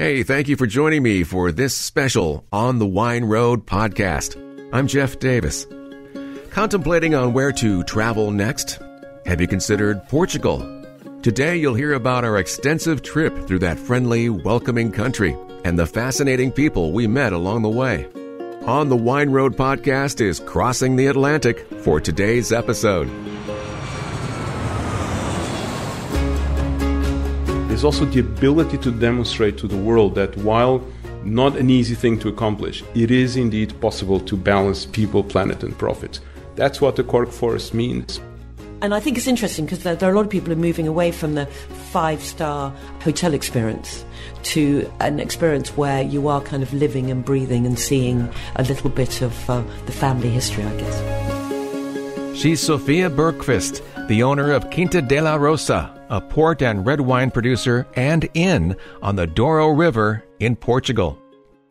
Hey, thank you for joining me for this special On the Wine Road podcast. I'm Jeff Davis. Contemplating on where to travel next? Have you considered Portugal? Today you'll hear about our extensive trip through that friendly, welcoming country and the fascinating people we met along the way. On the Wine Road podcast is Crossing the Atlantic for today's episode. There's also the ability to demonstrate to the world that while not an easy thing to accomplish, it is indeed possible to balance people, planet, and profit. That's what the Cork Forest means. And I think it's interesting because there are a lot of people who are moving away from the five-star hotel experience to an experience where you are kind of living and breathing and seeing a little bit of the family history, I guess. She's Sophia Renquivst, the owner of Quinta da Rosa, a port and red wine producer and inn on the Douro River in Portugal.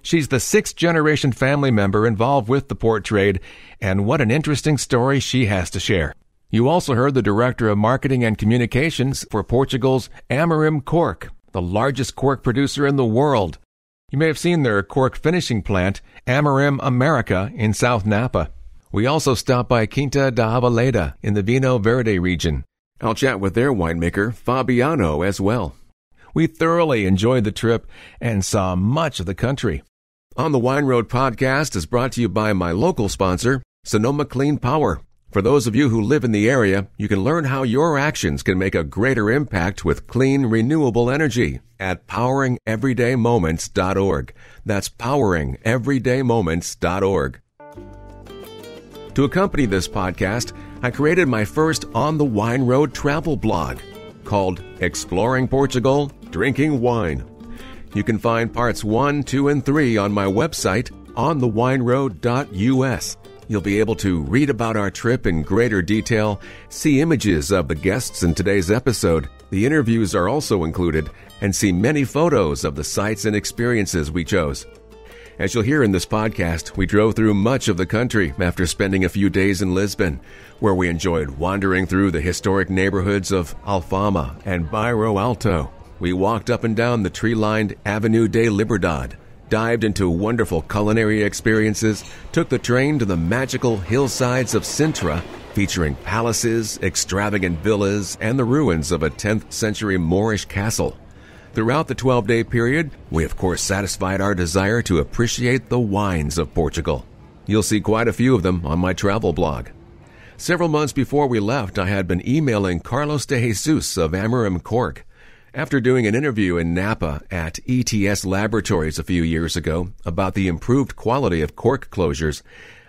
She's the sixth-generation family member involved with the port trade, and what an interesting story she has to share. You also heard the Director of Marketing and Communications for Portugal's Amorim Cork, the largest cork producer in the world. You may have seen their cork finishing plant, Amorim America, in South Napa. We also stopped by Quinta da Avaleda in the Vinho Verde region. I'll chat with their winemaker, Fabiano, as well. We thoroughly enjoyed the trip and saw much of the country. On the Wine Road podcast is brought to you by my local sponsor, Sonoma Clean Power. For those of you who live in the area, you can learn how your actions can make a greater impact with clean, renewable energy at poweringeverydaymoments.org. That's poweringeverydaymoments.org. To accompany this podcast, I created my first On the Wine Road travel blog called Exploring Portugal, Drinking Wine. You can find parts 1, 2, and 3 on my website, onthewineroad.us. You'll be able to read about our trip in greater detail, see images of the guests in today's episode. The interviews are also included, and see many photos of the sights and experiences we chose. As you'll hear in this podcast, we drove through much of the country after spending a few days in Lisbon, where we enjoyed wandering through the historic neighborhoods of Alfama and Bairro Alto. We walked up and down the tree-lined Avenue de Liberdade, dived into wonderful culinary experiences, took the train to the magical hillsides of Sintra, featuring palaces, extravagant villas, and the ruins of a 10th century Moorish castle. Throughout the 12-day period, we of course satisfied our desire to appreciate the wines of Portugal. You'll see quite a few of them on my travel blog. Several months before we left, I had been emailing Carlos de Jesus of Amorim Cork. After doing an interview in Napa at ETS Laboratories a few years ago about the improved quality of cork closures,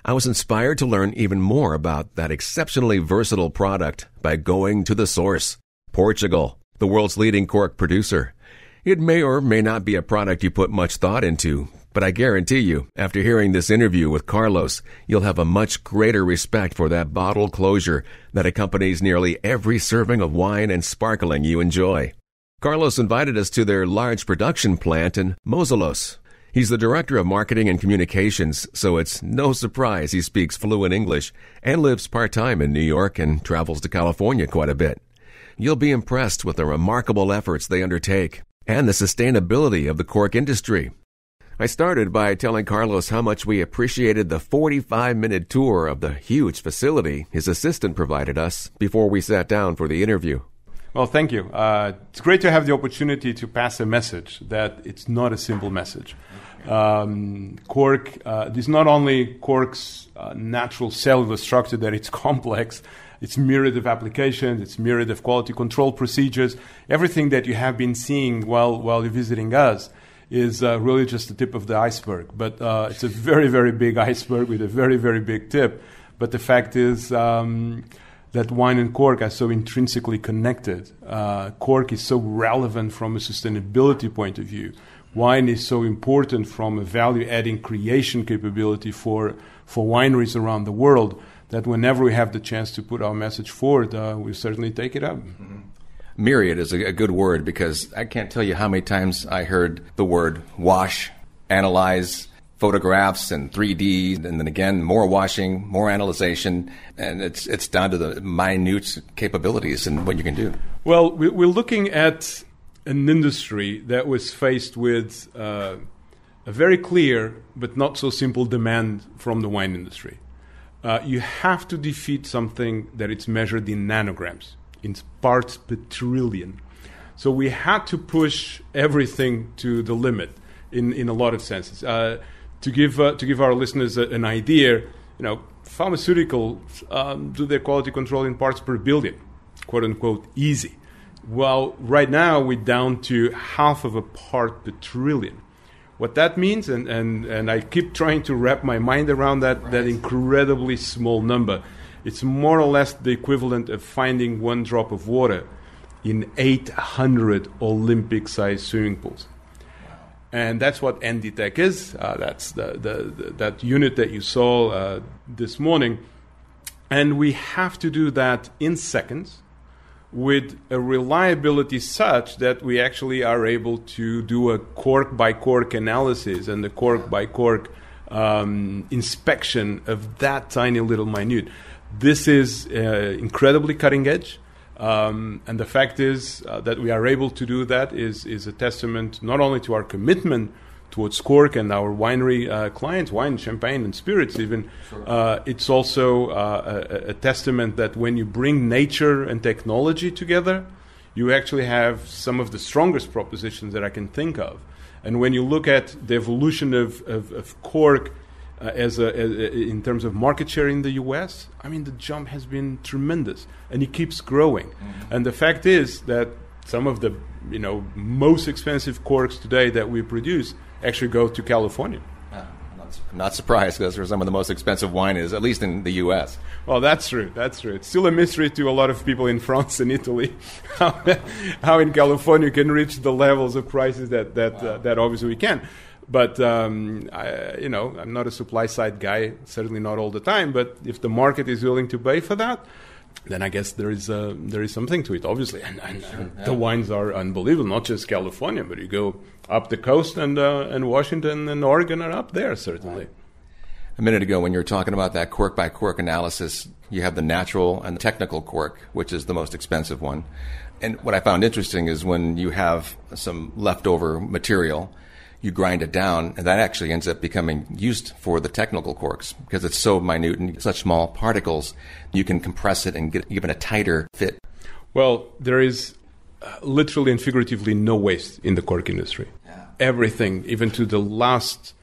I was inspired to learn even more about that exceptionally versatile product by going to the source, Portugal, the world's leading cork producer. It may or may not be a product you put much thought into, but I guarantee you, after hearing this interview with Carlos, you'll have a much greater respect for that bottle closure that accompanies nearly every serving of wine and sparkling you enjoy. Carlos invited us to their large production plant in Mozilhões. He's the Director of Marketing and Communications, so it's no surprise he speaks fluent English and lives part-time in New York and travels to California quite a bit. You'll be impressed with the remarkable efforts they undertake and the sustainability of the cork industry. I started by telling Carlos how much we appreciated the 45-minute tour of the huge facility his assistant provided us before we sat down for the interview. Well, thank you. It's great to have the opportunity to pass a message that it's not a simple message. Cork is not only Cork's natural cellular structure, that it's complex, it's myriad of applications, it's myriad of quality control procedures. Everything that you have been seeing while you're visiting us is really just the tip of the iceberg. But it's a very, very big iceberg with a very, very big tip. But the fact is that wine and cork are so intrinsically connected. Cork is so relevant from a sustainability point of view. Wine is so important from a value-adding creation capability for wineries around the world that whenever we have the chance to put our message forward, we certainly take it up. Mm-hmm. Myriad is a good word because I can't tell you how many times I heard the word wash, analyze, photographs and 3D, and then again, more washing, more analyzation, and it's down to the minute capabilities and what you can do. Well, we're looking at an industry that was faced with a very clear but not so simple demand from the wine industry. You have to defeat something that it's measured in nanograms, in parts per trillion. So we had to push everything to the limit in a lot of senses. To give our listeners an idea, pharmaceuticals do their quality control in parts per billion, quote unquote, easy. Well, right now we're down to half of a part per trillion. What that means, and I keep trying to wrap my mind around that incredibly small number. It's more or less the equivalent of finding one drop of water in 800 Olympic-sized swimming pools. And that's what NDTech is. That's that unit that you saw this morning. And we have to do that in seconds with a reliability such that we actually are able to do a cork-by-cork analysis and a cork-by-cork inspection of that tiny little minute. This is incredibly cutting edge. And the fact is that we are able to do that is a testament not only to our commitment towards Cork and our winery clients, wine, champagne, and spirits even. Sure. It's also a testament that when you bring nature and technology together, you actually have some of the strongest propositions that I can think of. And when you look at the evolution of Cork in terms of market share in the US, I mean, the jump has been tremendous, and it keeps growing. Mm-hmm. And the fact is that some of the most expensive corks today that we produce actually go to California. I'm not surprised, because they're some of the most expensive wine is, at least in the U.S. Well, that's true. It's still a mystery to a lot of people in France and Italy how in California you can reach the levels of prices that obviously we can. But I'm not a supply side guy, certainly not all the time. But if the market is willing to pay for that, then I guess there is something to it, obviously. And the wines are unbelievable, not just California, but you go up the coast and Washington and Oregon are up there, certainly. A minute ago, when you were talking about that cork-by-cork analysis, you have the natural and the technical cork, which is the most expensive one. And what I found interesting is when you have some leftover material, you grind it down, and that actually ends up becoming used for the technical corks because it's so minute and such small particles, you can compress it and give it a tighter fit. Well, there is literally and figuratively no waste in the cork industry. Yeah. Everything, even to the last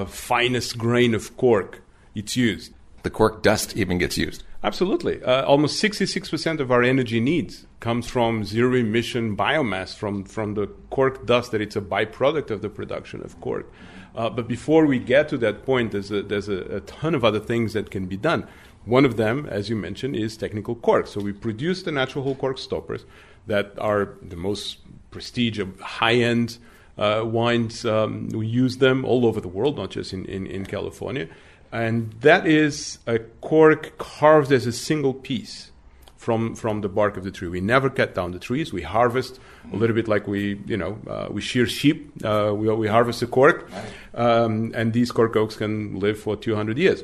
finest grain of cork, it's used. The cork dust even gets used. Absolutely. Almost 66% of our energy needs comes from zero-emission biomass from the cork dust, that it's a byproduct of the production of cork. But before we get to that point, there's a ton of other things that can be done. One of them, as you mentioned, is technical cork. So we produce the natural whole cork stoppers that are the most prestigious, high-end wines. We use them all over the world, not just in California. And that is a cork carved as a single piece from the bark of the tree. We never cut down the trees. We harvest a little bit like we shear sheep. We harvest the cork, and these cork oaks can live for 200 years.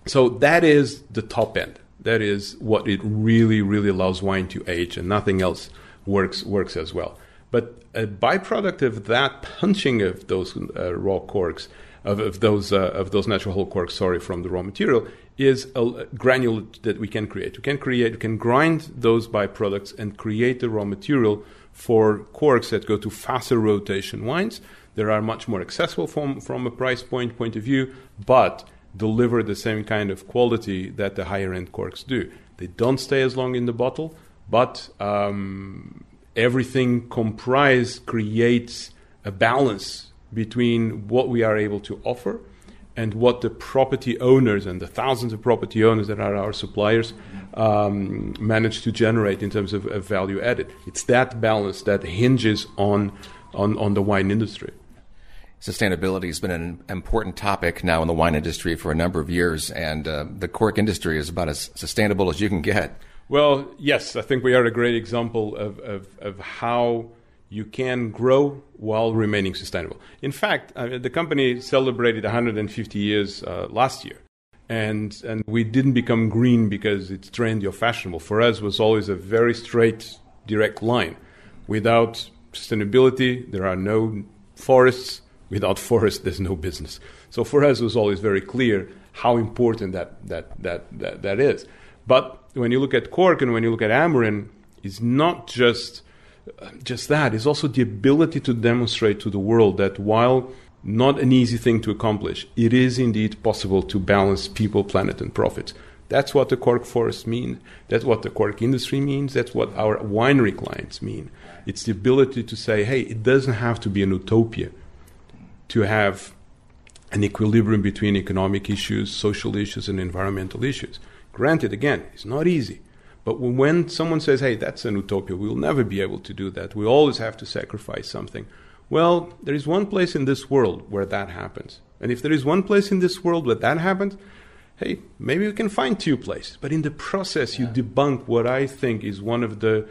So that is the top end. That is what it really, really allows wine to age, and nothing else works as well. But a byproduct of that punching of those raw corks, of those natural whole corks, from the raw material, is a granule that we can create. We can grind those byproducts and create the raw material for corks that go to faster rotation wines. They are much more accessible from a price point of view, but deliver the same kind of quality that the higher end corks do. They don't stay as long in the bottle, but everything comprised creates a balance between what we are able to offer and what the property owners and the thousands of property owners that are our suppliers manage to generate in terms of value added. It's that balance that hinges on the wine industry. Sustainability has been an important topic now in the wine industry for a number of years, and the cork industry is about as sustainable as you can get. Well, yes, I think we are a great example of how you can grow while remaining sustainable. In fact, the company celebrated 150 years last year, and we didn't become green because it's trendy or fashionable. For us, it was always a very straight, direct line, without sustainability. There are no forests. Without forests, there's no business. So for us, it was always very clear how important that is. But when you look at Cork and when you look at Amorim, it's not just that. It's also the ability to demonstrate to the world that while not an easy thing to accomplish, it is indeed possible to balance people, planet, and profits. That's what the Cork forest means. That's what the Cork industry means. That's what our winery clients mean. It's the ability to say, hey, it doesn't have to be an utopia to have an equilibrium between economic issues, social issues, and environmental issues. Granted, again, it's not easy. But when someone says, hey, that's an utopia, we'll never be able to do that. We always have to sacrifice something. Well, there is one place in this world where that happens. And if there is one place in this world where that happens, hey, maybe we can find two places. But in the process, you debunk what I think is one of the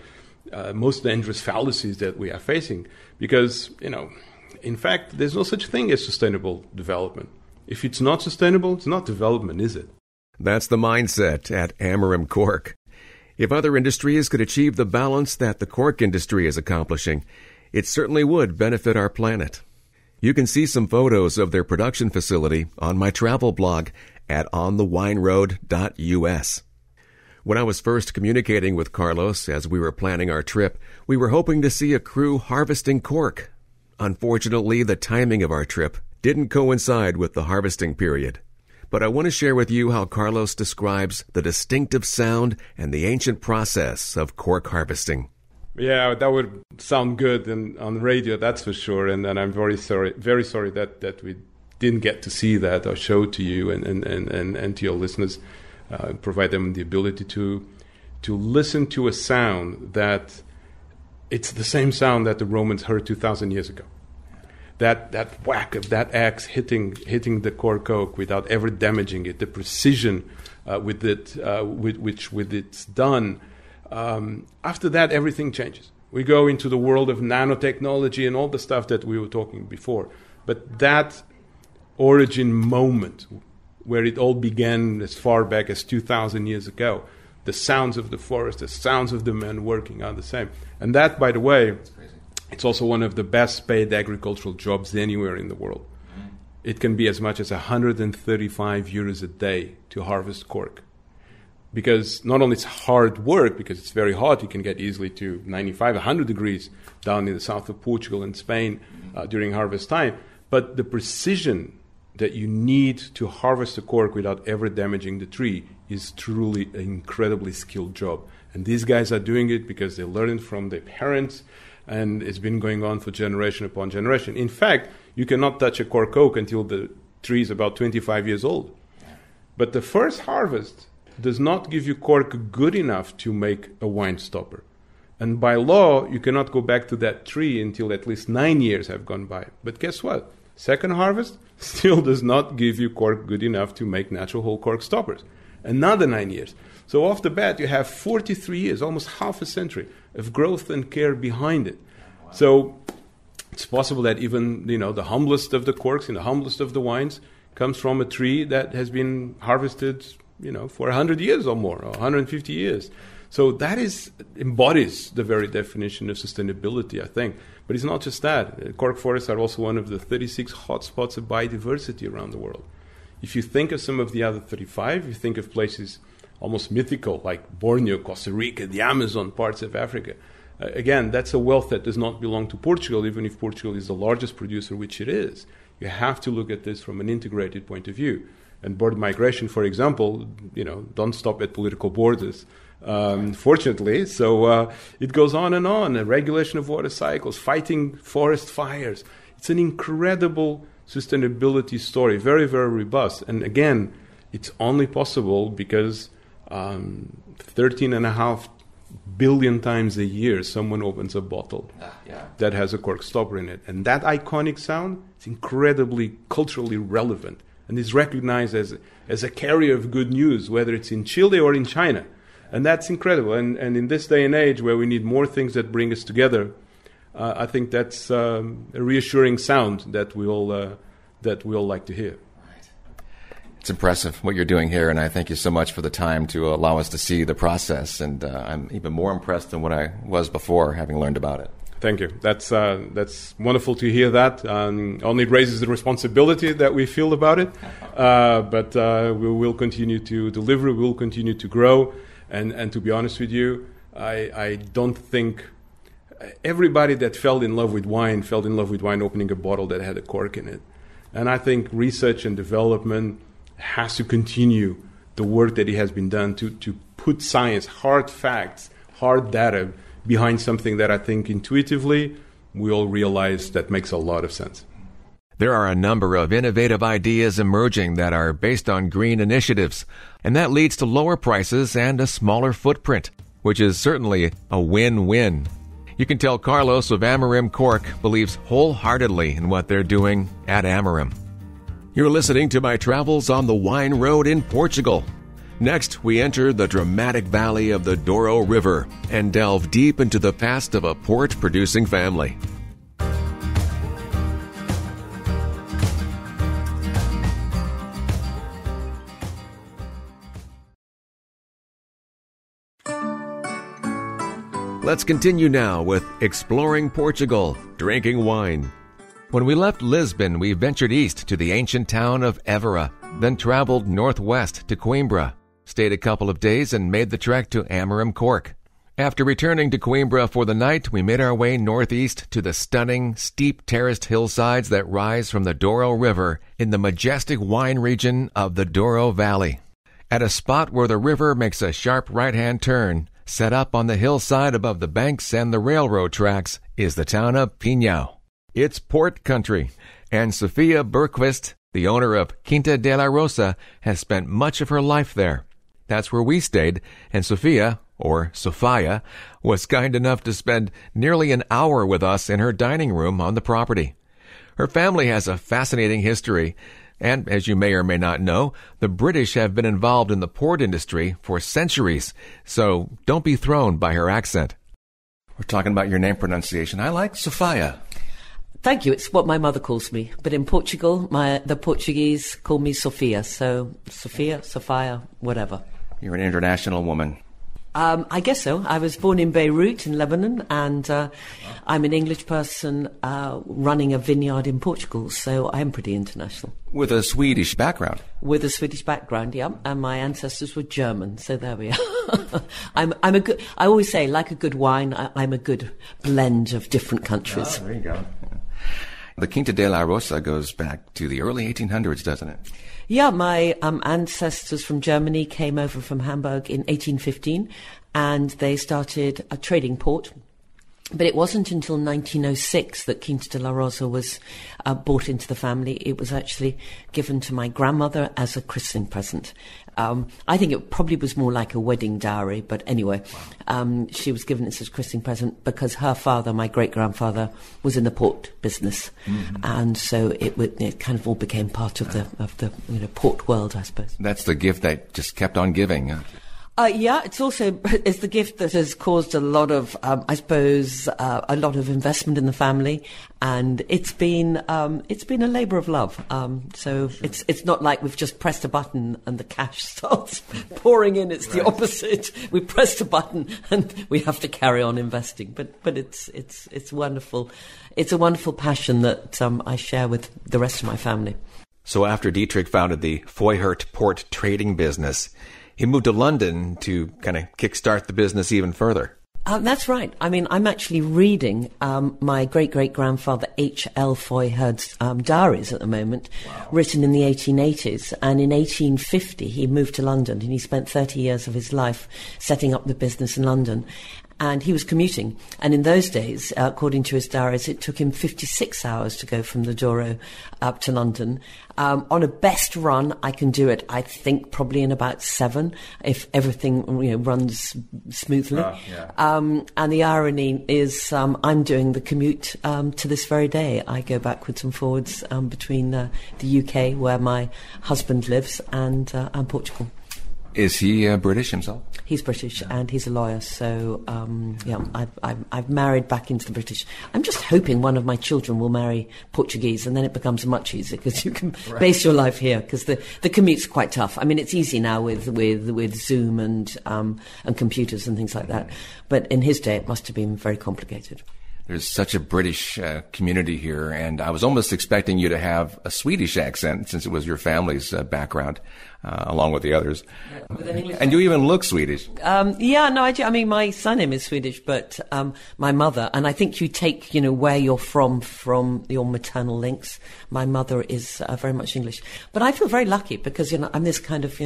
most dangerous fallacies that we are facing. Because, in fact, there's no such thing as sustainable development. If it's not sustainable, it's not development, is it? That's the mindset at Amorim Cork. If other industries could achieve the balance that the cork industry is accomplishing, it certainly would benefit our planet. You can see some photos of their production facility on my travel blog at onthewineroad.us. When I was first communicating with Carlos as we were planning our trip, we were hoping to see a crew harvesting cork. Unfortunately, the timing of our trip didn't coincide with the harvesting period. But I want to share with you how Carlos describes the distinctive sound and the ancient process of cork harvesting. Yeah, that would sound good on radio, that's for sure. And I'm very sorry that we didn't get to see that or show to you and to your listeners, provide them the ability to listen to a sound that it's the same sound that the Romans heard 2,000 years ago. That whack of that axe hitting the cork oak without ever damaging it, the precision with which it's done. After that, everything changes. We go into the world of nanotechnology and all the stuff that we were talking before. But that origin moment where it all began as far back as 2,000 years ago, the sounds of the forest, the sounds of the men working are the same. And that, by the way, it's also one of the best paid agricultural jobs anywhere in the world. It can be as much as 135 euros a day to harvest cork. Because not only it's hard work, because it's very hot, you can get easily to 95, 100 degrees down in the south of Portugal and Spain during harvest time, but the precision that you need to harvest the cork without ever damaging the tree is truly an incredibly skilled job. And these guys are doing it because they learned it from their parents, and it's been going on for generation upon generation. In fact, you cannot touch a cork oak until the tree is about 25 years old. But the first harvest does not give you cork good enough to make a wine stopper. And by law, you cannot go back to that tree until at least 9 years have gone by. But guess what? Second harvest still does not give you cork good enough to make natural whole cork stoppers. Another 9 years. So off the bat, you have 43 years, almost half a century of growth and care behind it. Wow. So it's possible that even the humblest of the corks and the humblest of the wines comes from a tree that has been harvested for 100 years or more, or 150 years. So that embodies the very definition of sustainability, I think. But it's not just that. Cork forests are also one of the 36 hotspots of biodiversity around the world. If you think of some of the other 35, you think of places almost mythical, like Borneo, Costa Rica, the Amazon, parts of Africa. Again, that's a wealth that does not belong to Portugal, even if Portugal is the largest producer, which it is. You have to look at this from an integrated point of view. And bird migration, for example, don't stop at political borders, fortunately. So it goes on and on. A regulation of water cycles, fighting forest fires. It's an incredible sustainability story, very, very robust. And again, it's only possible because 13.5 billion times a year someone opens a bottle that has a cork stopper in it. And that iconic sound is incredibly culturally relevant and is recognized as a carrier of good news, whether it's in Chile or in China. And that's incredible. And in this day and age where we need more things that bring us together, I think that's a reassuring sound that we all like to hear. It's impressive what you're doing here, and I thank you so much for the time to allow us to see the process. And I'm even more impressed than what I was before, having learned about it. Thank you. That's wonderful to hear that. Only raises the responsibility that we feel about it. But we will continue to deliver. We will continue to grow. And to be honest with you, I don't think everybody that fell in love with wine opening a bottle that had a cork in it. And I think research and development has to continue the work that it has been done to put science, hard facts, hard data behind something that I think intuitively we all realize that makes a lot of sense. There are a number of innovative ideas emerging that are based on green initiatives, and that leads to lower prices and a smaller footprint, which is certainly a win-win. You can tell Carlos of Amorim Cork believes wholeheartedly in what they're doing at Amorim. You're listening to my travels on the wine road in Portugal. Next, we enter the dramatic valley of the Douro River and delve deep into the past of a port-producing family. Let's continue now with Exploring Portugal, Drinking Wine. When we left Lisbon, we ventured east to the ancient town of Évora, then traveled northwest to Coimbra, stayed a couple of days, and made the trek to Amorim Cork. After returning to Coimbra for the night, we made our way northeast to the stunning, steep terraced hillsides that rise from the Douro River in the majestic wine region of the Douro Valley. At a spot where the river makes a sharp right-hand turn, set up on the hillside above the banks and the railroad tracks, is the town of Pinhão. It's port country, and Sophia Renquivst, the owner of Quinta da Rosa, has spent much of her life there. That's where we stayed, and Sophia, or Sophia, was kind enough to spend nearly an hour with us in her dining room on the property. Her family has a fascinating history, and as you may or may not know, the British have been involved in the port industry for centuries, so don't be thrown by her accent. We're talking about your name pronunciation. I like Sophia. Thank you. It's what my mother calls me. But in Portugal, the Portuguese call me Sophia. So Sophia, whatever. You're an international woman. I guess so. I was born in Beirut in Lebanon, and I'm an English person running a vineyard in Portugal, so I'm pretty international. With a Swedish background. With a Swedish background, yeah. And my ancestors were German, so there we are. I always say, like a good wine, I'm a good blend of different countries. Oh, there you go. Yeah. The Quinta da Rosa goes back to the early 1800s, doesn't it? Yeah, my ancestors from Germany came over from Hamburg in 1815, and they started a trading port. But it wasn't until 1906 that Quinta da Rosa was brought into the family. It was actually given to my grandmother as a christening present. I think it probably was more like a wedding dowry, but anyway, she was given it as a christening present because her father, my great-grandfather, was in the port business. Mm-hmm. And so it kind of all became part of the port world, I suppose. That's the gift that just kept on giving. Yeah, it's the gift that has caused a lot of, I suppose, a lot of investment in the family, and it's been a labour of love. So sure. It's not like we've just pressed a button and the cash starts pouring in. It's right. The opposite. We pressed a button and we have to carry on investing. But it's wonderful. It's a wonderful passion that I share with the rest of my family. So after Dietrich founded the Feuchert port trading business, he moved to London to kind of kickstart the business even further. That's right. I mean, I'm actually reading my great-great-grandfather H.L. Feuchert's diaries at the moment, wow. Written in the 1880s. And in 1850, he moved to London, and he spent 30 years of his life setting up the business in London. And he was commuting. And in those days, according to his diaries, it took him 56 hours to go from the Douro up to London. On a best run, I can do it, I think, probably in about 7, if everything runs smoothly. Yeah. And the irony is I'm doing the commute to this very day. I go backwards and forwards between the UK, where my husband lives, and Portugal. Is he British himself? He's British, and he's a lawyer. So, I've married back into the British. I'm just hoping one of my children will marry Portuguese, and then it becomes much easier because you can base your life here. Because the commute's quite tough. I mean, it's easy now with Zoom and computers and things like that. But in his day, it must have been very complicated. There's such a British community here, and I was almost expecting you to have a Swedish accent since it was your family's background, along with the others. And you even look Swedish. I do. I mean, my surname is Swedish, but my mother, and I think you take, where you're from your maternal links. My mother is very much English. But I feel very lucky because, I'm this kind of,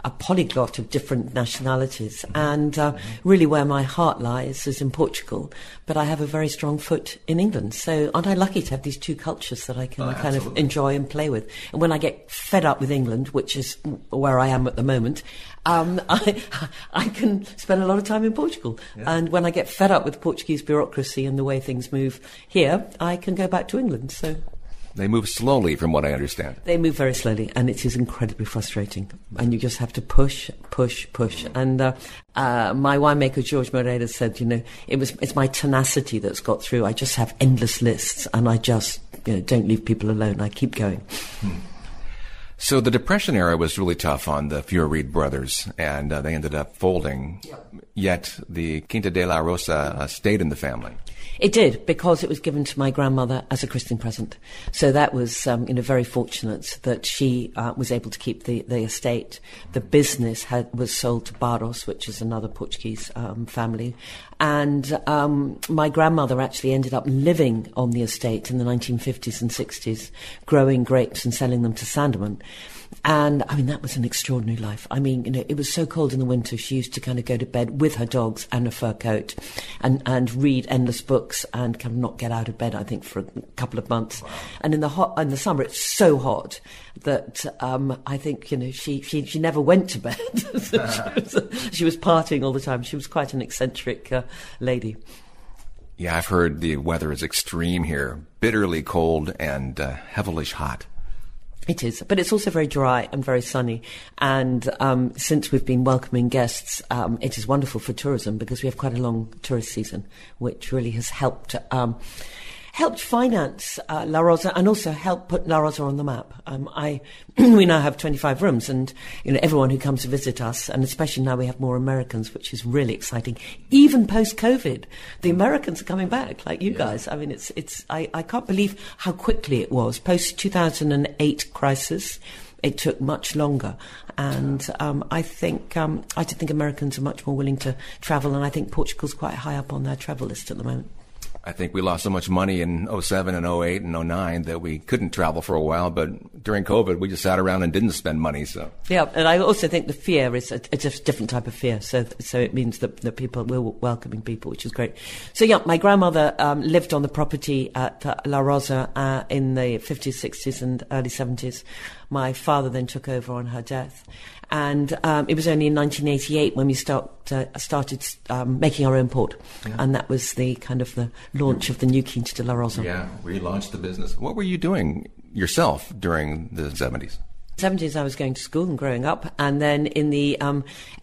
a polyglot of different nationalities. And really where my heart lies is in Portugal. But I have a very strong foot in England. So aren't I lucky to have these two cultures that I can kind of enjoy and play with? And when I get fed up with England, which is where I am at the moment, I can spend a lot of time in Portugal. Yeah. And when I get fed up with Portuguese bureaucracy and the way things move here, I can go back to England. So they move slowly, from what I understand. They move very slowly, and it is incredibly frustrating. And you just have to push. And my winemaker, George Moreira, said, it's my tenacity that's got through. I just have endless lists, and I just don't leave people alone. I keep going. So the Depression era was really tough on the Fioreid brothers, and they ended up folding. Yep. Yet the Quinta de la Rosa stayed in the family. It did, because it was given to my grandmother as a christening present. So that was, very fortunate that she was able to keep the estate. The business was sold to Barros, which is another Portuguese family. And my grandmother actually ended up living on the estate in the 1950s and 60s, growing grapes and selling them to Sandeman. And, that was an extraordinary life. It was so cold in the winter, she used to kind of go to bed with her dogs and a fur coat and read endless books and kind of not get out of bed, I think, for a couple of months. Wow. And in the summer, it's so hot that I think, she never went to bed. She was partying all the time. She was quite an eccentric lady. Yeah, I've heard the weather is extreme here, bitterly cold and heavily hot. It is, but it's also very dry and very sunny. And since we've been welcoming guests, it is wonderful for tourism because we have quite a long tourist season, which really has helped finance La Rosa and also helped put La Rosa on the map. We now have 25 rooms, and everyone who comes to visit us, and especially now we have more Americans, which is really exciting. Even post-COVID, the Americans are coming back, like you guys. I can't believe how quickly it was. Post-2008 crisis, it took much longer. And I think Americans are much more willing to travel, and I think Portugal's quite high up on their travel list at the moment. I think we lost so much money in 07 and 08 and 09 that we couldn't travel for a while, but during COVID, we just sat around and didn't spend money, so. Yeah, and I also think the fear is a different type of fear, so it means that people we're welcoming people, which is great. So yeah, my grandmother lived on the property at La Rosa in the 50s, 60s and early 70s. My father then took over on her death. And it was only in 1988 when we started making our own port. Yeah. And that was the kind of the launch of the new Quinta de la Rosa. Yeah, relaunched the business. What were you doing yourself during the 70s? 70s I was going to school and growing up, and then in the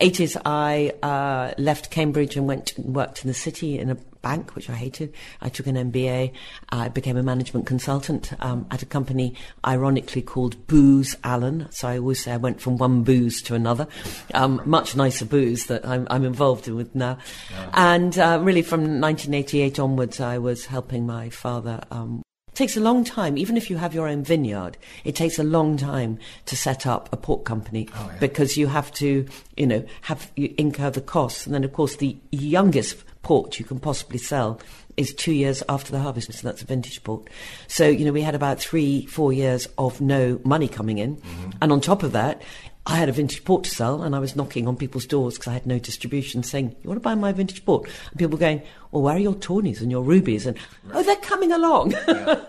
80s I left Cambridge and went and worked in the city in a bank, which I hated. I took an MBA. I became a management consultant at a company ironically called Booz Allen. So I always say I went from one booze to another. Much nicer booze that I'm involved with now. Yeah. And really from 1988 onwards I was helping my father. It takes a long time, even if you have your own vineyard, it takes a long time to set up a port company because you have to, you incur the costs. And then, of course, the youngest port you can possibly sell is 2 years after the harvest, so that's a vintage port. So, we had about 3-4 years of no money coming in. Mm-hmm. And on top of that, I had a vintage port to sell, and I was knocking on people's doors because I had no distribution, saying, "You want to buy my vintage port?" And people going, "Well, where are your tawnies and your rubies?" And "Oh, they're coming along." Yeah.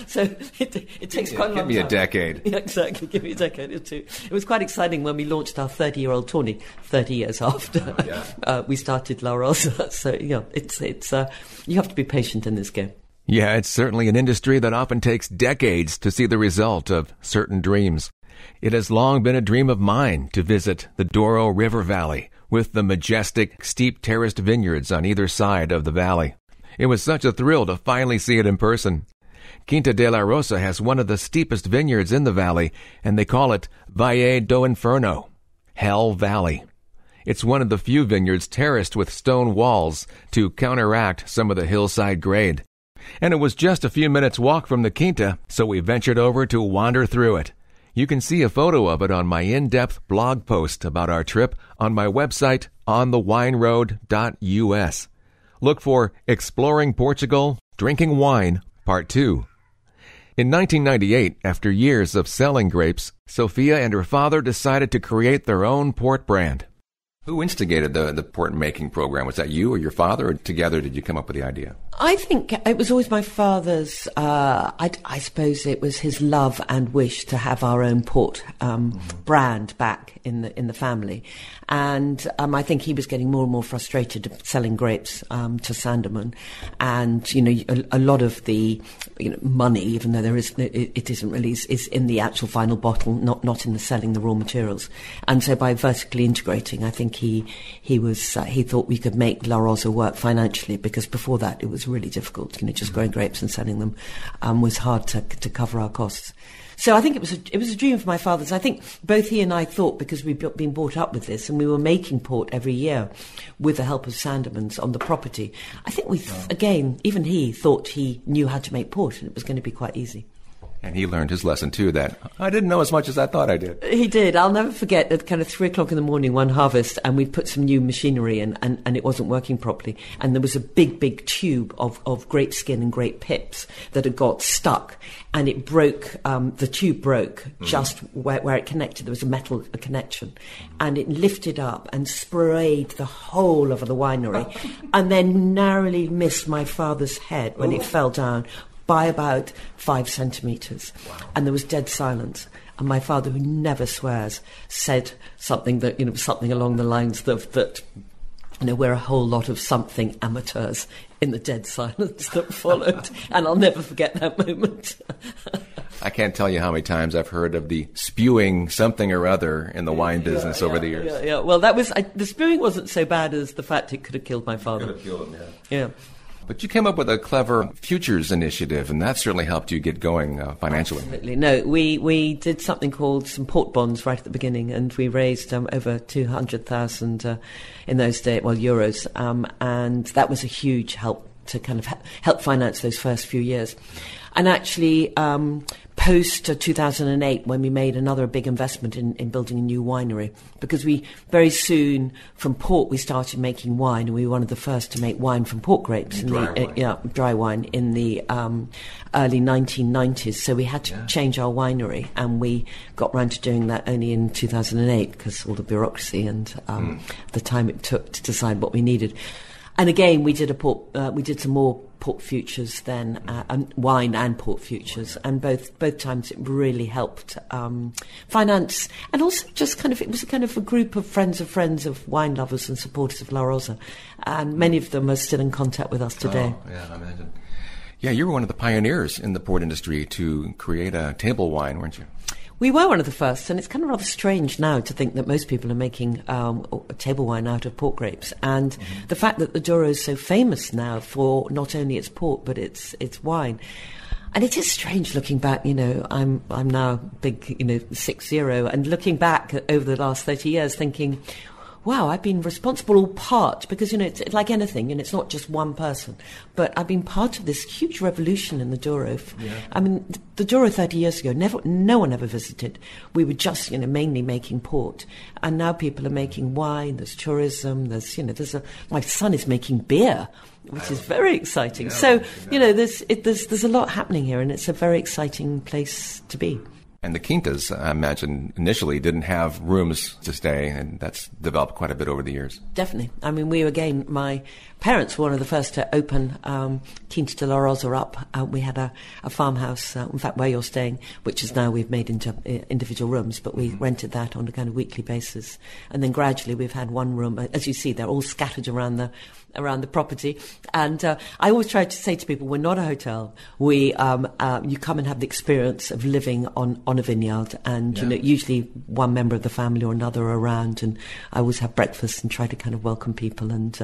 So it takes quite a long time. Give me a decade. Yeah, exactly. Give me a decade or two. It was quite exciting when we launched our 30-year-old tawny 30 years after we started La Rosa. So it's you have to be patient in this game. Yeah, it's certainly an industry that often takes decades to see the result of certain dreams. It has long been a dream of mine to visit the Douro River Valley with the majestic, steep terraced vineyards on either side of the valley. It was such a thrill to finally see it in person. Quinta de la Rosa has one of the steepest vineyards in the valley, and they call it Valle do Inferno, Hell Valley. It's one of the few vineyards terraced with stone walls to counteract some of the hillside grade. And it was just a few minutes' walk from the Quinta, so we ventured over to wander through it. You can see a photo of it on my in-depth blog post about our trip on my website, onthewineroad.us. Look for Exploring Portugal, Drinking Wine, Part 2. In 1998, after years of selling grapes, Sophia and her father decided to create their own port brand. Who instigated the port-making program? Was that you or your father, or together did you come up with the idea? I think it was always my father's, I suppose it was his love and wish to have our own port brand back in the family. And I think he was getting more and more frustrated selling grapes to Sandeman. And, a lot of the money, even though it isn't really, is in the actual final bottle, not in the selling the raw materials. And so by vertically integrating, I think he thought we could make La Rosa work financially, because before that it was really difficult. Just growing grapes and selling them was hard to cover our costs. So I think it was a dream for my father's. I think both he and I thought, because we'd been brought up with this and we were making port every year with the help of Sandeman's on the property, I think even he thought he knew how to make port and it was going to be quite easy. And he learned his lesson, too, that I didn't know as much as I thought I did. He did. I'll never forget at kind of 3 o'clock in the morning, one harvest, and we'd put some new machinery in, and it wasn't working properly. And there was a big tube of grape skin and grape pips that had got stuck, and it broke, the tube broke just where it connected. There was a connection. And it lifted up and sprayed the whole of the winery, and then narrowly missed my father's head when it fell down by about 5 centimetres. Wow. And there was dead silence. And my father, who never swears, said something something along the lines that we're a whole lot of something amateurs, in the dead silence that followed. And I'll never forget that moment. I can't tell you how many times I've heard of the spewing something or other in the wine business over the years. Yeah. Well, the spewing wasn't so bad as the fact it could have killed my father. Could have killed him, Yeah. But you came up with a clever futures initiative, and that certainly helped you get going financially. Absolutely. No, we did something called some port bonds right at the beginning, and we raised over 200,000 in those days, euros, and that was a huge help to kind of help finance those first few years. And actually, post 2008, when we made another big investment in building a new winery, because we very soon from port we started making wine, and we were one of the first to make wine from port grapes, dry wine in the early 1990s. So we had to change our winery, and we got round to doing that only in 2008 because all the bureaucracy and the time it took to decide what we needed. And again, we did some more port futures then, wine and port futures, and both times it really helped finance, and also just it was kind of a group of friends of wine lovers and supporters of La Rosa, and many of them are still in contact with us today. Oh, yeah, I imagine. Yeah, you were one of the pioneers in the port industry to create a table wine, weren't you? We were one of the first, and it's kind of rather strange now to think that most people are making table wine out of port grapes. And the fact that the Douro is so famous now for not only its port but its wine. And it is strange looking back. I'm now big, 60, and looking back over the last 30 years, thinking, wow, I've been responsible or part, because, it's like anything, it's not just one person, but I've been part of this huge revolution in the Douro. Yeah. I mean, the Douro 30 years ago, no one ever visited. We were just, mainly making port. And now people are making wine, there's tourism, my son is making beer, which is very exciting. Yeah, so, there's a lot happening here, and it's a very exciting place to be. And the Quintas, I imagine, initially didn't have rooms to stay, and that's developed quite a bit over the years. Definitely. I mean, my parents were one of the first to open Quinta de la Rosa up. We had a farmhouse, in fact, where you're staying, which is now we've made into individual rooms, but we rented that on a kind of weekly basis. And then gradually we've had one room. As you see, they're all scattered around the property. And I always try to say to people, we're not a hotel. You come and have the experience of living on a vineyard, and usually one member of the family or another are around, and I always have breakfast and try to kind of welcome people. And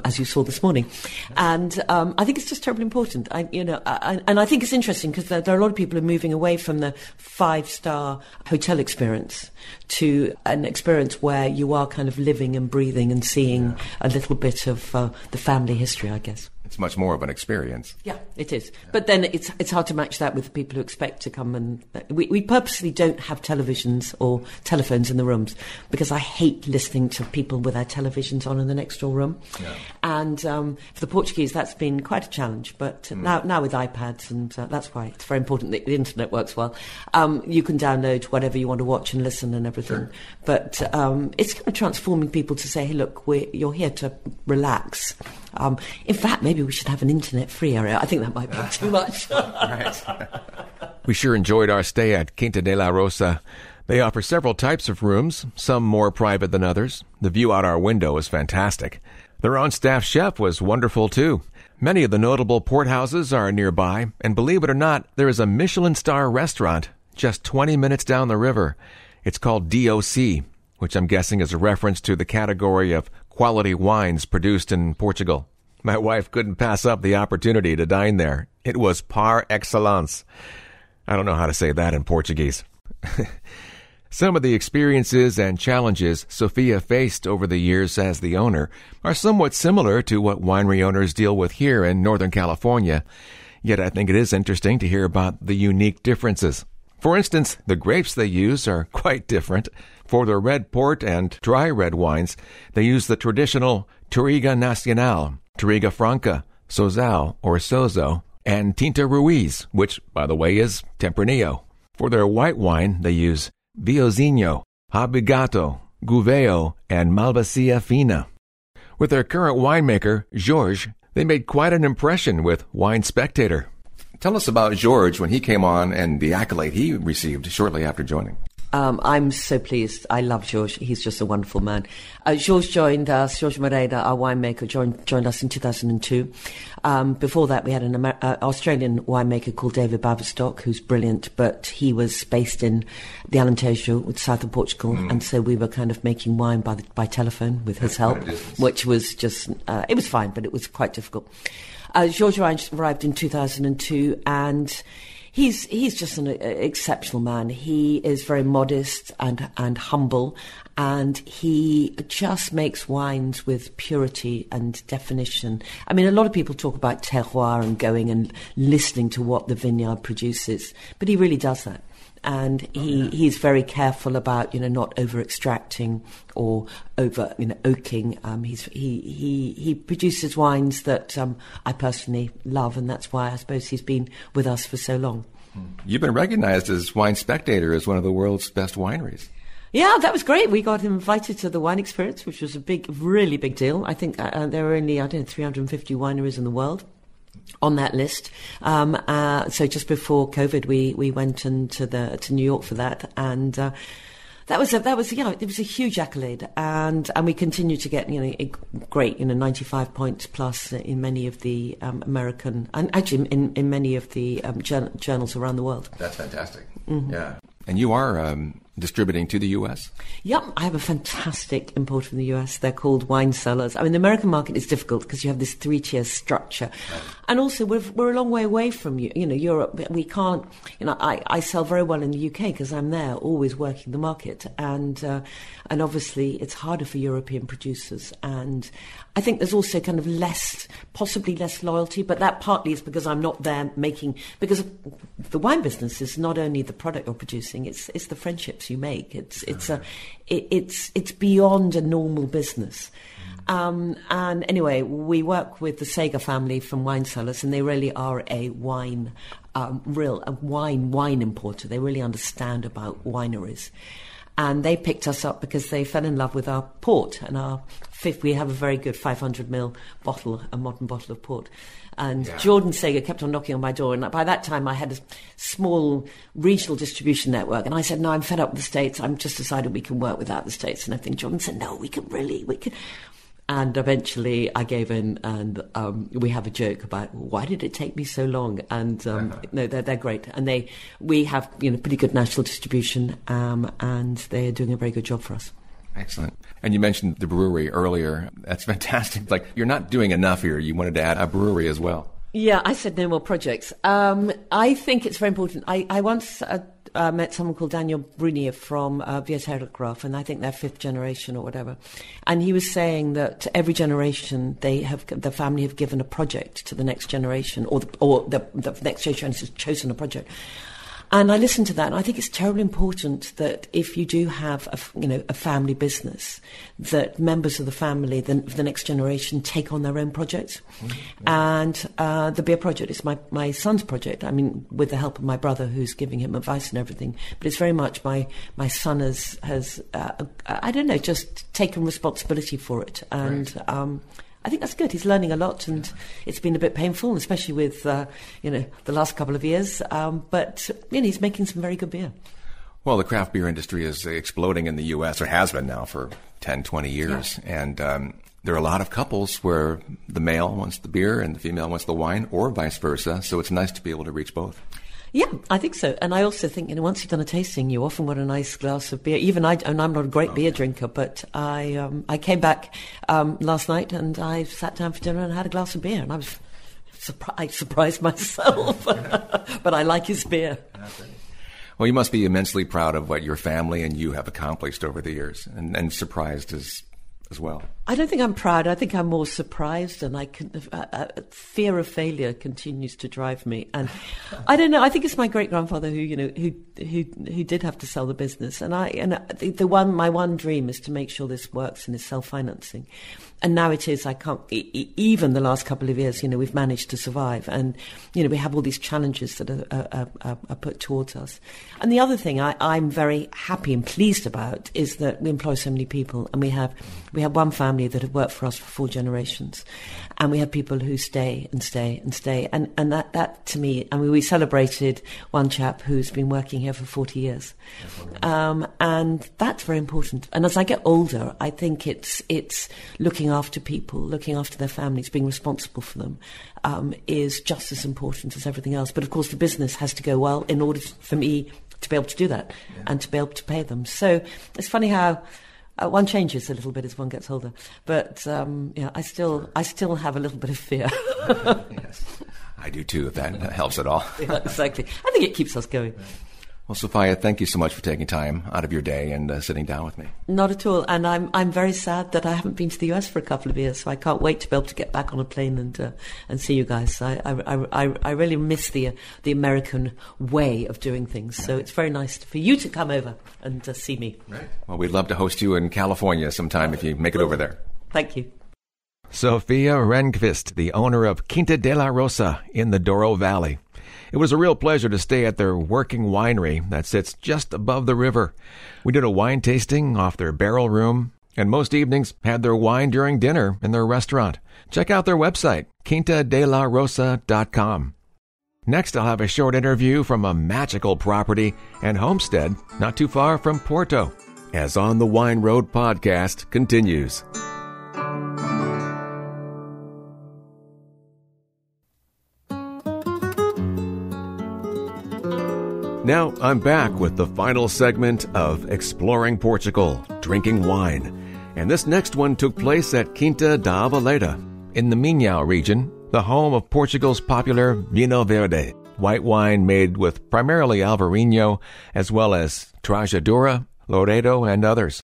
as you you saw this morning. And I think it's just terribly important. And I think it's interesting because there are a lot of people who are moving away from the 5-star hotel experience to an experience where you are kind of living and breathing and seeing a little bit of the family history, I guess. It's much more of an experience. Yeah, it is. But then it's hard to match that with the people who expect to come and... We purposely don't have televisions or telephones in the rooms because I hate listening to people with their televisions on in the next door room. Yeah. And for the Portuguese, that's been quite a challenge. But now with iPads, and that's why it's very important that the internet works well, you can download whatever you want to watch and listen and everything. Sure. But it's kind of transforming people to say, hey, look, you're here to relax. In fact, maybe we should have an internet-free area. I think that might be too much. We sure enjoyed our stay at Quinta de la Rosa. They offer several types of rooms, some more private than others. The view out our window is fantastic. Their on-staff chef was wonderful, too. Many of the notable port houses are nearby, and believe it or not, there is a Michelin star restaurant just 20 minutes down the river. It's called DOC, which I'm guessing is a reference to the category of quality wines produced in Portugal. My wife couldn't pass up the opportunity to dine there. It was par excellence. I don't know how to say that in Portuguese. Some of the experiences and challenges Sophia faced over the years as the owner are somewhat similar to what winery owners deal with here in Northern California. Yet I think it is interesting to hear about the unique differences. For instance, the grapes they use are quite different. For their red port and dry red wines, they use the traditional Touriga Nacional, Touriga Franca, Sozao or Sozo, and Tinta Ruiz, which, by the way, is Tempranillo. For their white wine, they use Viozinho, Habigato, Gouveio, and Malvasia Fina. With their current winemaker, George, they made quite an impression with Wine Spectator. Tell us about George when he came on and the accolade he received shortly after joining. I'm so pleased. I love George. He's just a wonderful man. George joined us, George Moreira, our winemaker, joined us in 2002. Before that, we had an Australian winemaker called David Baverstock, who's brilliant, but he was based in the Alentejo, with south of Portugal, and so we were kind of making wine by telephone with his help, which was just, it was fine, but it was quite difficult. George arrived in 2002, and he's just an exceptional man. He is very modest and humble, and he just makes wines with purity and definition. I mean, a lot of people talk about terroir and going and listening to what the vineyard produces, but he really does that. And he's very careful about, not over extracting or over, oaking. He produces wines that I personally love, and that's why I suppose he's been with us for so long. You've been recognized as Wine Spectator as one of the world's best wineries. Yeah, that was great. We got invited to the Wine Experience, which was a really big deal. I think there were only, 350 wineries in the world on that list. So just before COVID, we went to New York for that, and it was a huge accolade, and we continue to get great 95 points plus in many of the American, and actually in many of the journals around the world. That's fantastic. Mm-hmm. Yeah, and you are distributing to the U.S.? Yep, I have a fantastic importer from the U.S. They're called wine cellars. I mean, the American market is difficult because you have this 3-tier structure. Right. And also, we're a long way away from Europe. We can't, I sell very well in the UK because I'm there, always working the market. And obviously, it's harder for European producers. And I think there's also kind of possibly less loyalty, but that partly is because I'm not there because the wine business is not only the product you're producing, it's the friendships you make. It's beyond a normal business. And anyway, we work with the Sega family from Wine Cellars, and they really are a wine importer. They really understand about wineries. And they picked us up because they fell in love with our port and we have a very good 500ml bottle, a modern bottle of port. And Jordan Sager kept on knocking on my door, and by that time I had a small regional distribution network, and I said, no, I'm fed up with the States. I'm just decided we can work without the States. And I think Jordan said, no, we can. And eventually I gave in, and we have a joke about why did it take me so long? And no, they're great, and we have pretty good national distribution, and they're doing a very good job for us. Excellent. And you mentioned the brewery earlier. That's fantastic. Like, you're not doing enough here. You wanted to add a brewery as well. Yeah, I said no more projects. I think it's very important. I once met someone called Daniel Brunier from Via Telegraph, and I think they're fifth generation or whatever. And he was saying that every generation the family have given a project to the next generation, or the next generation has chosen a project. And I listened to that, and I think it's terribly important that if you do have a family business, that members of the family, the next generation, take on their own projects. Mm-hmm. And the beer project is my son's project. I mean, with the help of my brother, who's giving him advice and everything. But it's very much my son has I don't know, just taken responsibility for it. And right. I think that's good. He's learning a lot, and it's been a bit painful, especially with, the last couple of years. But he's making some very good beer. Well, the craft beer industry is exploding in the U.S., or has been now for 10, 20 years. Yeah. And there are a lot of couples where the male wants the beer and the female wants the wine, or vice versa. So it's nice to be able to reach both. Yeah, I think so. And I also think, once you've done a tasting, you often want a nice glass of beer. Even and I'm not a great beer drinker, but I came back last night and I sat down for dinner and had a glass of beer, and I surprised myself. But I like his beer. Well, you must be immensely proud of what your family and you have accomplished over the years, and surprised as well. I don't think I'm proud. I think I'm more surprised, and fear of failure continues to drive me. And I don't know. I think it's my great grandfather who did have to sell the business, and my one dream is to make sure this works and is self-financing. And now it is. I can't. Even the last couple of years, we've managed to survive, and we have all these challenges that are put towards us. And the other thing I'm very happy and pleased about is that we employ so many people, and we have one family that have worked for us for 4 generations, and we have people who stay and stay and stay. And that to me, we celebrated one chap who's been working here for 40 years, and that's very important. And as I get older, I think it's looking after people, looking after their families, being responsible for them, is just as important as everything else. But of course, the business has to go well in order for me to be able to do that, and to be able to pay them. So it's funny how one changes a little bit as one gets older, but I still have a little bit of fear. Yes, I do too. If that helps at all. Yeah, exactly. I think it keeps us going. Well, Sophia, thank you so much for taking time out of your day and sitting down with me. Not at all. And I'm very sad that I haven't been to the US for a couple of years, so I can't wait to be able to get back on a plane and see you guys. I really miss the American way of doing things. So it's very nice for you to come over and see me. Right. Well, we'd love to host you in California sometime if you make it over there. Thank you. Sophia Renquivst, the owner of Quinta da Rosa in the Douro Valley. It was a real pleasure to stay at their working winery that sits just above the river. We did a wine tasting off their barrel room, and most evenings had their wine during dinner in their restaurant. Check out their website, quintadelarosa.com. Next, I'll have a short interview from a magical property and homestead not too far from Porto, as On the Wine Road podcast continues. Now, I'm back with the final segment of Exploring Portugal, Drinking Wine. And this next one took place at Quinta da Avaleda, in the Minho region, the home of Portugal's popular Vinho Verde, white wine made with primarily Alvarinho, as well as Trajadura, Loreto, and others.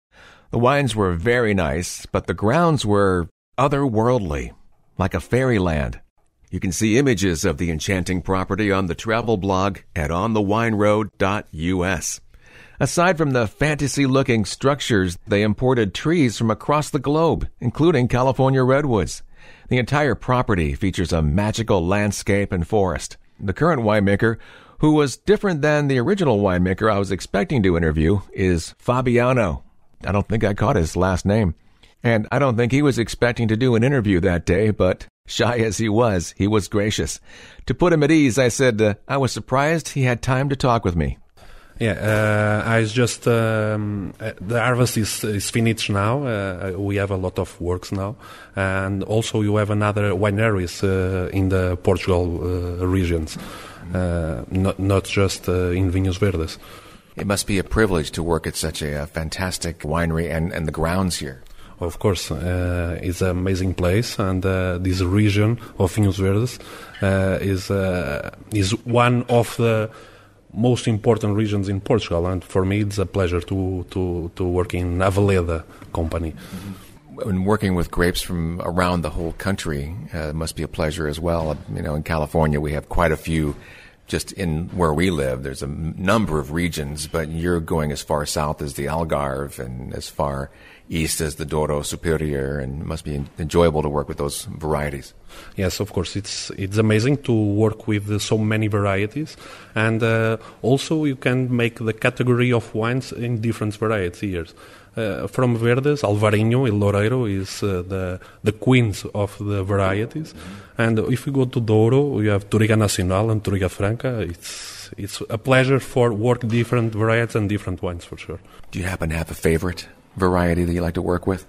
The wines were very nice, but the grounds were otherworldly, like a fairyland. You can see images of the enchanting property on the travel blog at onthewineroad.us. Aside from the fantasy-looking structures, they imported trees from across the globe, including California redwoods. The entire property features a magical landscape and forest. The current winemaker, who was different than the original winemaker I was expecting to interview, is Fabiano. I don't think I caught his last name. And I don't think he was expecting to do an interview that day, but shy as he was gracious. To put him at ease, I said I was surprised he had time to talk with me. Yeah, I just the harvest is finished now. We have a lot of works now, and also you have another wineries in the Portugal regions, not just in Vinhos Verdes. It must be a privilege to work at such a fantastic winery and the grounds here. Of course, it's an amazing place, and this region of Vinhos Verdes is one of the most important regions in Portugal, and for me it's a pleasure to work in Avaleda company. When working with grapes from around the whole country, it must be a pleasure as well. You know, in California we have quite a few. Just in where we live, there's a number of regions, but you're going as far south as the Algarve and as far east as the Douro Superior, and it must be enjoyable to work with those varieties. Yes, of course, it's amazing to work with so many varieties, and also you can make the category of wines in different varieties. From Verdes, Alvarinho and Loureiro is the queens of the varieties, and if we go to Douro, we have Touriga Nacional and Touriga Franca. It's a pleasure for work different varieties and different wines for sure. Do you happen to have a favorite variety that you like to work with?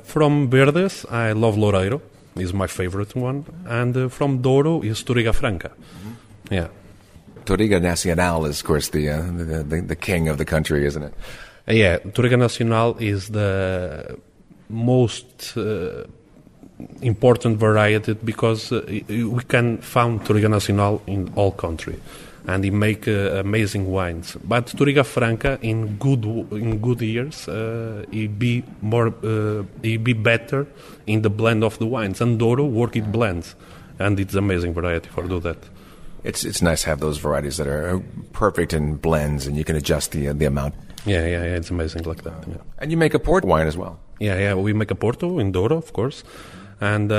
From Verdes, I love Loureiro. Is my favorite one, and from Douro is Touriga Franca. Yeah. Touriga Nacional is, of course, the king of the country, isn't it? Yeah, Touriga Nacional is the most important variety because we can find Touriga Nacional in all country, and it make amazing wines. But Touriga Franca in good years, it be better in the blend of the wines. And Douro work it blends, and it's amazing variety for do that. It's nice to have those varieties that are perfect in blends, and you can adjust the amount. Yeah, it's amazing like that. Yeah. And you make a port wine as well. Yeah, we make a Porto in Douro, of course, and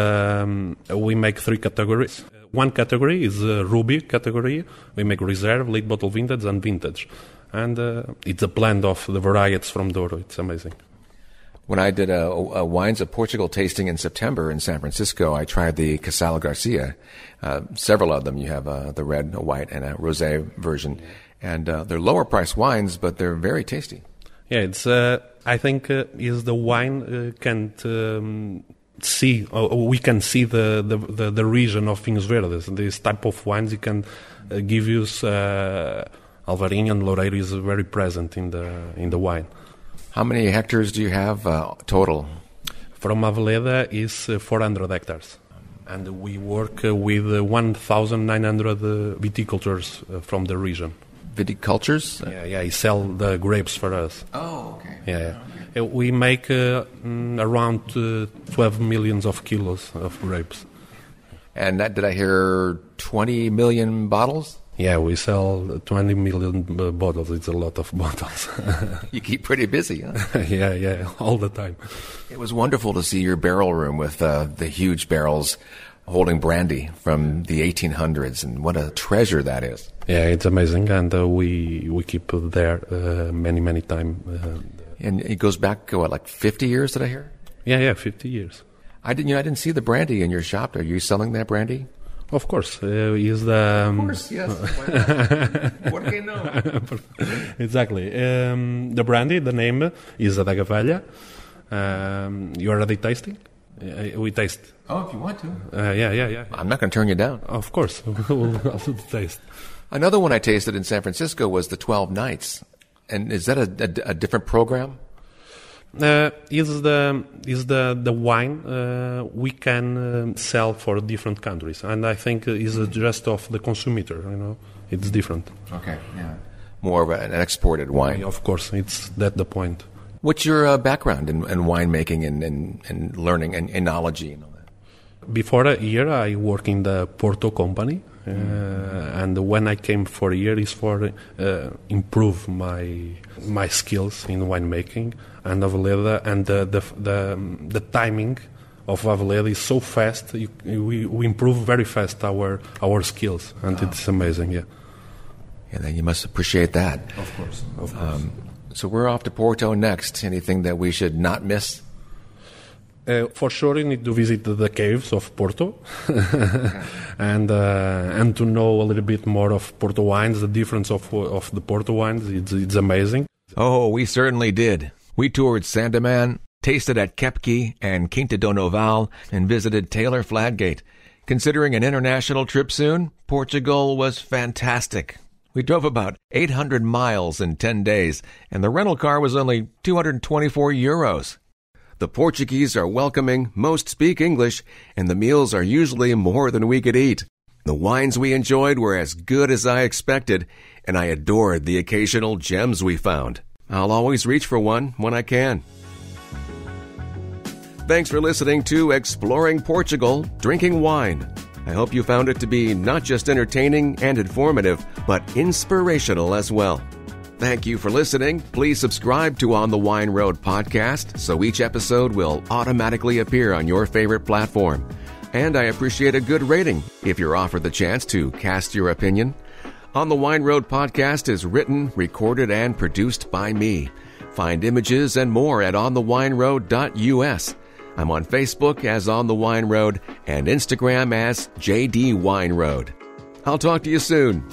we make 3 categories. One category is Ruby category. We make reserve, late bottle vintage, and vintage, and it's a blend of the varieties from Douro. It's amazing. When I did a Wines of Portugal tasting in September in San Francisco, I tried the Casal Garcia. Several of them. You have the red, a white, and a rosé version. And they're lower priced wines, but they're very tasty. Yeah, it's. I think is the wine can see. We can see the region of Vinhos Verdes. This type of wines you can give you. Alvarinho and Loureiro is very present in the wine. How many hectares do you have total? From Avaleda is 400 hectares. And we work with 1,900 viticultures from the region. Viticultures? Yeah, he sell the grapes for us. Oh, okay. Yeah. We make around 12 millions of kilos of grapes. And that, did I hear 20 million bottles? Yeah, we sell 20 million bottles. It's a lot of bottles. You keep pretty busy, huh? Yeah, all the time. It was wonderful to see your barrel room with the huge barrels holding brandy from the 1800s, and what a treasure that is. Yeah, it's amazing, and we keep it there many times. And it goes back, what, like 50 years, did I hear? Yeah, 50 years. I didn't see the brandy in your shop. Are you selling that brandy? Of course, is the. Of course, yes. What do you know? Exactly. The brandy, the name is Adega Velha. You already tasting? We taste. Oh, if you want to. Yeah. I'm not going to turn you down. Of course, we'll also taste. Another one I tasted in San Francisco was the 12 Nights. And is that a different program? Is the wine we can sell for different countries, and I think is just of the consumer. It's different. Okay, yeah, more of an exported wine. Of course, it's that the point. What's your background in winemaking and learning and enology and all that? Before a year, I work in the Porto company, and when I came for a year is for improve my skills in winemaking. And Avaleda, and the timing of Avaleda is so fast. We improve very fast our skills, and it's amazing. Yeah. And then you must appreciate that. Of course. So we're off to Porto next. Anything that we should not miss? For sure, you need to visit the caves of Porto, and to know a little bit more of Porto wines, the difference of the Porto wines. It's amazing. Oh, we certainly did. We toured Sandeman, tasted at Kepke and Quinta da Avaleda, and visited Taylor Fladgate. Considering an international trip soon, Portugal was fantastic. We drove about 800 miles in 10 days, and the rental car was only 224 euros. The Portuguese are welcoming, most speak English, and the meals are usually more than we could eat. The wines we enjoyed were as good as I expected, and I adored the occasional gems we found. I'll always reach for one when I can. Thanks for listening to Exploring Portugal, Drinking Wine. I hope you found it to be not just entertaining and informative, but inspirational as well. Thank you for listening. Please subscribe to On the Wine Road podcast so each episode will automatically appear on your favorite platform. And I appreciate a good rating if you're offered the chance to cast your opinion. On the Wine Road podcast is written, recorded, and produced by me. Find images and more at onthewineroad.us. I'm on Facebook as On the Wine Road and Instagram as JD Wine Road. I'll talk to you soon.